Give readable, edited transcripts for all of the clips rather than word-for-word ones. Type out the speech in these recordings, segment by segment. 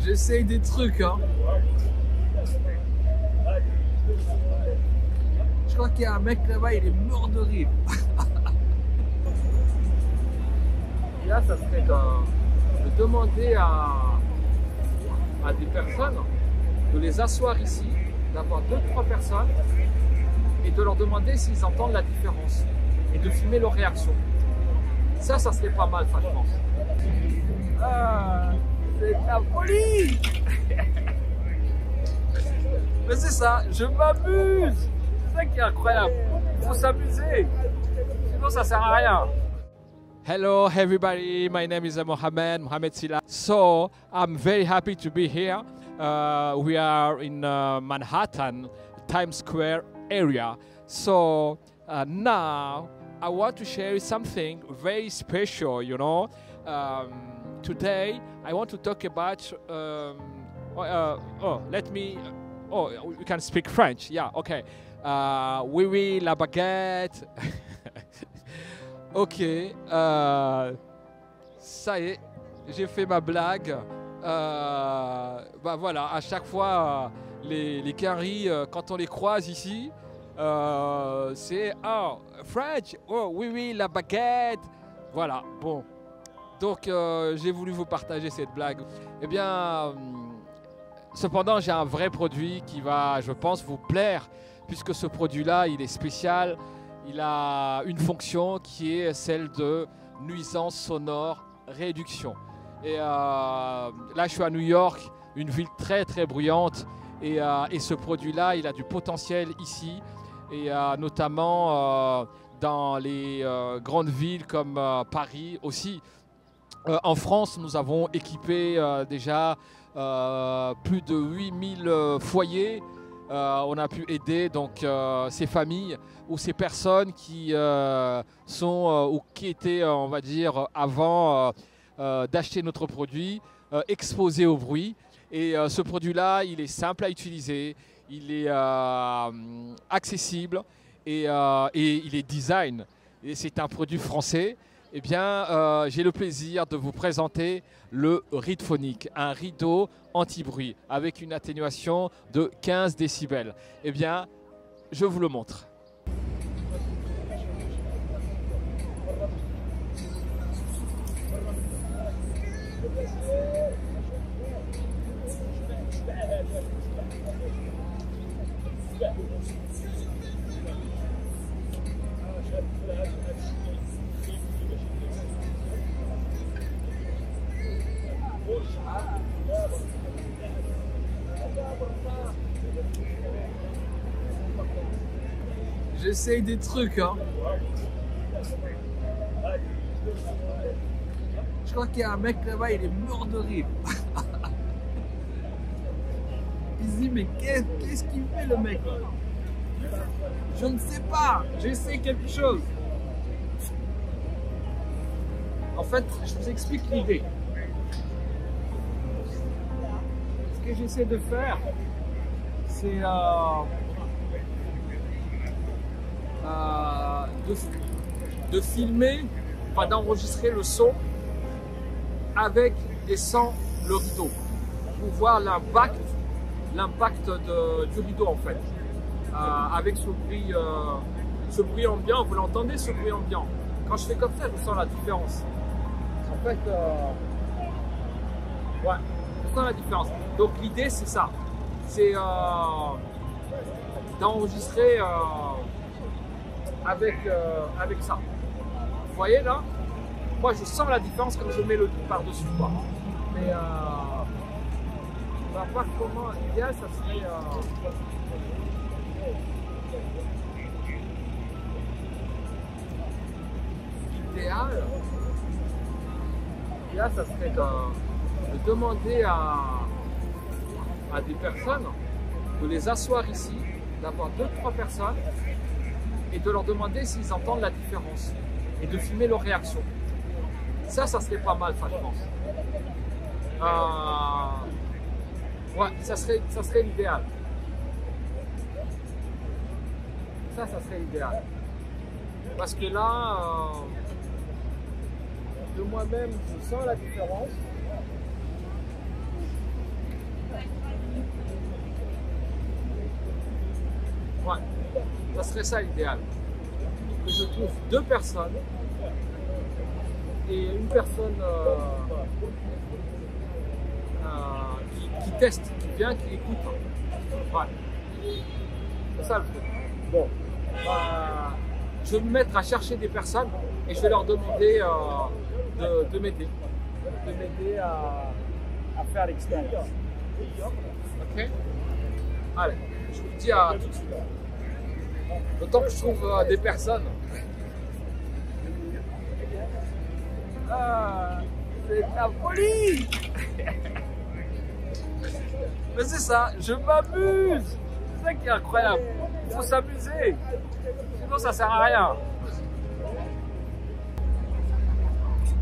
J'essaye des trucs, hein. Je crois qu'il y a un mec là-bas, il est mort de rire. Et là, ça serait de demander à des personnes de les asseoir ici, d'avoir 2-3 personnes et de leur demander s'ils entendent la différence et de filmer leur réaction. Ça serait pas mal, ça, je pense. Ah, c'est de la folie. Mais c'est ça, je m'amuse. C'est ça qui est incroyable. Il faut s'amuser. Sinon, ça sert à rien. Hello everybody, my name is Mohamed Silla. So I'm very happy to be here. We are in Manhattan, Times Square area. So now I want to share you very special, you know. Today I want to talk about, you can speak French, yeah, okay. Oui, oui, la baguette. Ok, ça y est, j'ai fait ma blague. Bah voilà, à chaque fois, les Quinri, quand on les croise ici, c'est « Oh, French, oh oui, oui, la baguette !» Voilà, bon. Donc, j'ai voulu vous partager cette blague. Eh bien, cependant, j'ai un vrai produit qui va, je pense, vous plaire, puisque ce produit-là, il est spécial. Il a une fonction qui est celle de nuisance sonore réduction. Et là, je suis à New York, une ville très très bruyante. Et ce produit-là, il a du potentiel ici. Et notamment dans les grandes villes comme Paris aussi. En France, nous avons équipé déjà plus de 8000 foyers. On a pu aider donc ces familles ou ces personnes qui sont ou qui étaient, on va dire, avant d'acheter notre produit, exposés au bruit. Et ce produit-là, il est simple à utiliser, il est accessible et il est design. Et c'est un produit français. Eh bien, j'ai le plaisir de vous présenter le Ridphonic, un rideau anti-bruit avec une atténuation de 15 décibels. Eh bien, je vous le montre. J'essaye des trucs, hein. Je crois qu'il y a un mec là-bas, il est mort de rire. Il se dit, mais qu'est-ce qu'il fait le mec? Je ne sais pas, j'essaie quelque chose. En fait, je vous explique l'idée. Ce que j'essaie de faire, c'est de filmer, enfin d'enregistrer le son avec et sans le rideau pour voir l'impact du rideau en fait, avec ce bruit ambiant. Vous l'entendez, ce bruit ambiant? Quand je fais comme ça, je sens la différence. En fait, ouais, je sens la différence. Donc l'idée c'est ça, c'est d'enregistrer avec ça. Vous voyez là? Moi je sens la différence quand je mets le tout par-dessus quoi. Mais on va voir comment l'idéal ça serait. L'idéal, ça serait de demander à des personnes de les asseoir ici, d'avoir 2-3 personnes et de leur demander s'ils entendent la différence et de filmer leur réaction. Ça serait pas mal, ça, je pense. Ouais, ça serait l'idéal. Ça serait l'idéal. Parce que là, de moi-même, je sens la différence. Ouais, ça serait ça l'idéal. Que je trouve 2 personnes et une personne qui teste, qui vient, qui écoute. Ouais. C'est ça le truc. Bon, je vais me mettre à chercher des personnes et je vais leur demander de m'aider. De m'aider à faire l'expérience. Ok? Allez, je vous dis à tout de suite. Le temps que je trouve des personnes. C'est de la folie! Mais c'est ça, je m'amuse! C'est ça qui est incroyable. Il faut s'amuser. Sinon, ça sert à rien.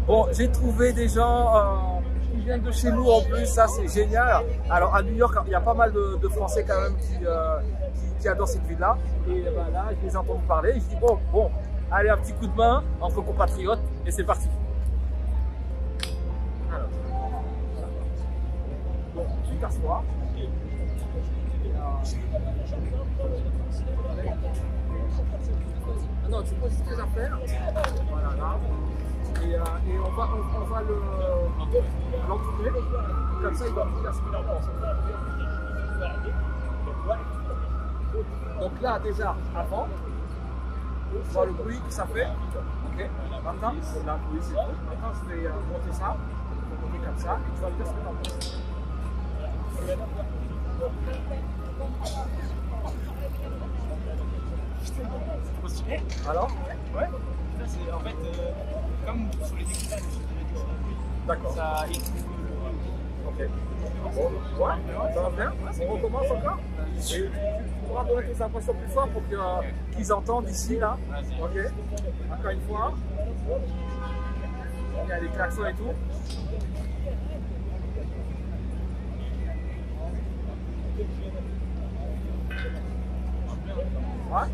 Bon, j'ai trouvé des gens qui viennent de chez nous en plus. Ça, c'est génial. Alors, à New York, il y a pas mal de Français quand même qui adorent cette ville-là. Et ben là, je les ai entendus parler. Et je dis, bon, allez, un petit coup de main entre compatriotes. Et c'est parti. Alors, bon, tu t'assois. Non, tu poses tes affaires. Voilà, là. Et on va l'entourer. Comme ça, il va me dire ce qu'il en pense. Donc là, déjà, avant, je vois le bruit que ça fait. Ok. Maintenant, là, oui, c'est bon. Maintenant, je vais monter ça. Je vais monter comme ça. Et tu vas me dire ce que tu en penses. Alors? Ouais. Ça, c'est en fait comme sur les écoutages. D'accord. Ça Ok. Bon, ouais, ça va bien? On recommence encore? Et tu pourras donner tes impressions plus fort pour qu'ils entendent ici, là. Ok. Encore une fois. Il y a les klaxons et tout. Ouais.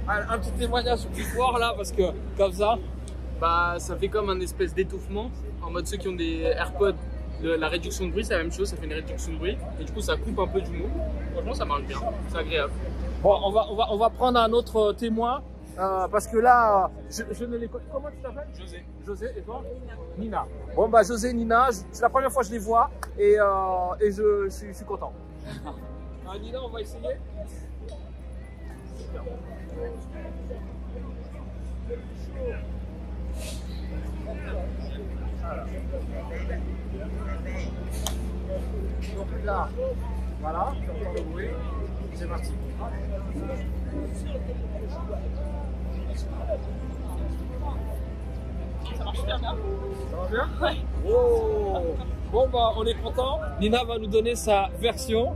Un petit témoignage plus fort là, parce que comme ça. Bah, ça fait comme un espèce d'étouffement. En mode ceux qui ont des AirPods, la réduction de bruit, c'est la même chose, ça fait une réduction de bruit. Et du coup, ça coupe un peu du mot. Franchement, ça marche bien, c'est agréable. Bon, on va prendre un autre témoin. Parce que là, je ne les connais. Comment tu t'appelles? José. José, et toi? Nina. Bon, bah, José et Nina, c'est la première fois que je les vois et je suis content. Nina, on va essayer. Donc là, voilà, tu entends le bruit, c'est parti. Ça marche bien, là. Ça va bien? Ouais. Wow. Bon, bah, on est content. Nina va nous donner sa version.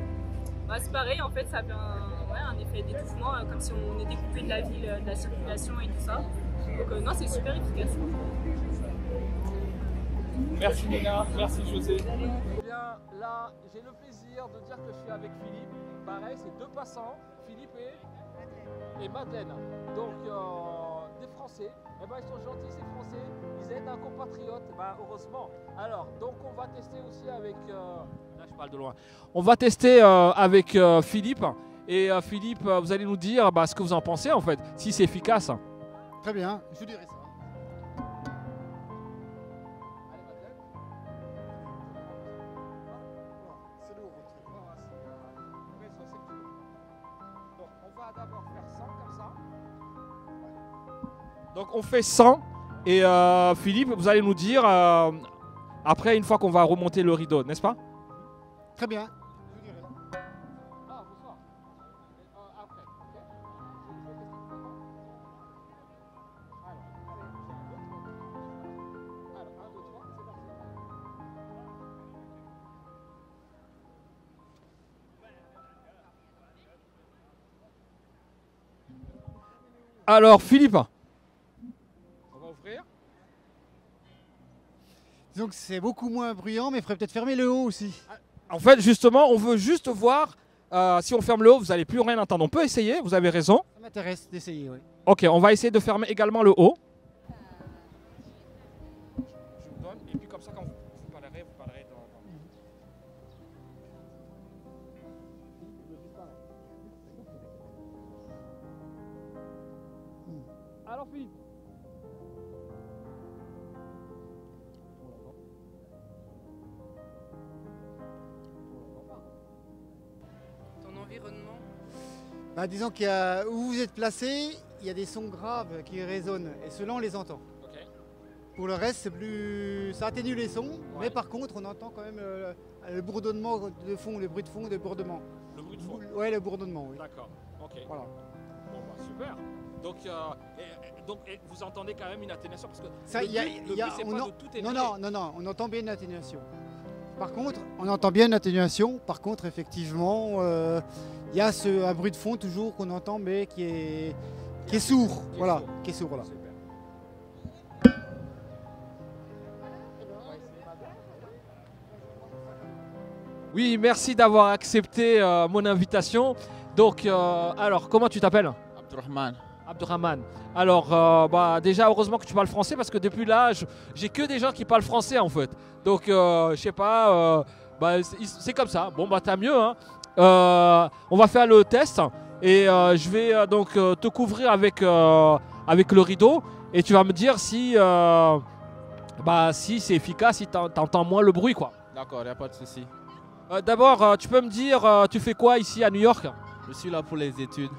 Bah, c'est pareil, en fait, ça fait un effet d'étouffement, comme si on était coupé de la ville, de la circulation et tout ça. Donc, non, c'est super efficace. Merci Nina, merci José. Eh bien, là, j'ai le plaisir de dire que je suis avec Philippe. Pareil, c'est 2 passants, Philippe et Madeleine. Donc, des Français. Eh ben, ils sont gentils, ces Français. Ils aident un compatriote. Ben, heureusement. Alors, donc, on va tester aussi avec. Là, je parle de loin. On va tester avec Philippe. Et Philippe, vous allez nous dire ce que vous en pensez, en fait, si c'est efficace. Très bien, je dirais ça. D'abord faire 100 comme ça. Donc on fait 100 et Philippe, vous allez nous dire après une fois qu'on va remonter le rideau, n'est-ce pas? Très bien, je dirais. Ah, bonsoir. Après, ok. Je vais tester tout alors, 1, 2, 3, c'est parti. Alors Philippe, on va ouvrir. Donc c'est beaucoup moins bruyant, mais il faudrait peut-être fermer le haut aussi. En fait, justement, on veut juste voir si on ferme le haut, vous n'allez plus rien entendre. On peut essayer, vous avez raison. Ça m'intéresse d'essayer, oui. Ok, on va essayer de fermer également le haut. Je vous donne, et puis comme ça, quand vous parlerez dans... Sophie. Ton environnement? Bah, disons où vous êtes placé, il y a des sons graves qui résonnent et ceux-là on les entend. Ok. Pour le reste, ça atténue les sons, mais par contre on entend quand même le bourdonnement de fond, le bruit de fond, de bourdonnement. Le bruit de fond. Ouais, le bourdonnement, oui. D'accord. Ok. Voilà. Bon, bah, super. Donc, vous entendez quand même une atténuation parce que Ça, le il y a- but, il y a- c'est on pas en- de tout Non, éliminer. non, on entend bien une atténuation. Par contre, on entend bien une atténuation. Par contre, effectivement, il y a un bruit de fond toujours qu'on entend, mais qui est sourd. Qui est Voilà, sourd. qui est sourd. Voilà. Super. Oui, merci d'avoir accepté mon invitation. Donc, alors, comment tu t'appelles? Abdurrahman. Abdurrahman. Alors, déjà, heureusement que tu parles français parce que depuis là, j'ai que des gens qui parlent français en fait. Donc, je sais pas, c'est comme ça. Bon, bah, tant mieux. Hein. On va faire le test et je vais donc te couvrir avec le rideau et tu vas me dire si c'est efficace, si tu entends moins le bruit, quoi. D'accord, il n'y a pas de souci. D'abord, tu peux me dire, tu fais quoi ici à New York? Je suis là pour les études.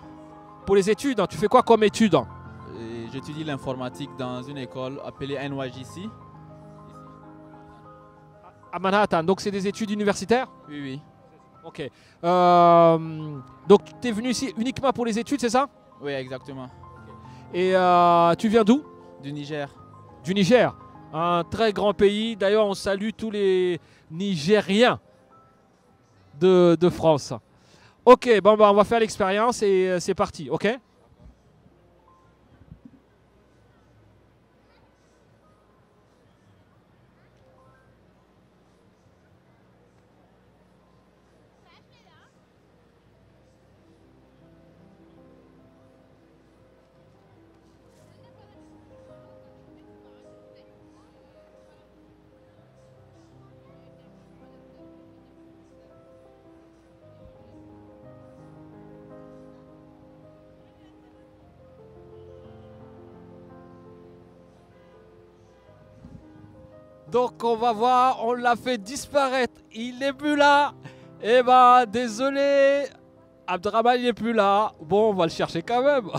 Pour les études, tu fais quoi comme études? Et j'étudie l'informatique dans une école appelée NYJC. À Manhattan, donc c'est des études universitaires? Oui, oui. Ok. Donc tu es venu ici uniquement pour les études, c'est ça? Oui, exactement. Et tu viens d'où? Du Niger. Du Niger. Un très grand pays. D'ailleurs, on salue tous les Nigériens de France. Ok, bon, on va faire l'expérience et c'est parti, ok? Donc on va voir, on l'a fait disparaître, il n'est plus là. Eh ben désolé, Abdurrahman il n'est plus là. Bon, on va le chercher quand même.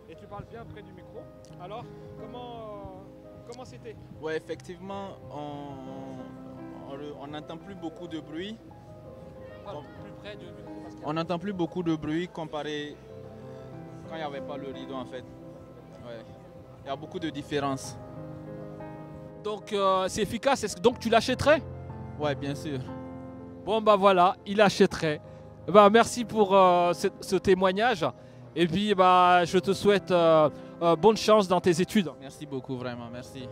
Et tu parles bien près du micro. Alors, comment c'était? Ouais, effectivement, on n'entend plus beaucoup de bruit. Plus près du micro. On n'entend plus beaucoup de bruit comparé quand il n'y avait pas le rideau en fait. Ouais. Il y a beaucoup de différences. Donc c'est efficace, donc tu l'achèterais? Ouais, bien sûr. Bon bah voilà, il achèterait. Bah, merci pour ce témoignage. Et puis bah, je te souhaite bonne chance dans tes études. Merci beaucoup, vraiment. Merci.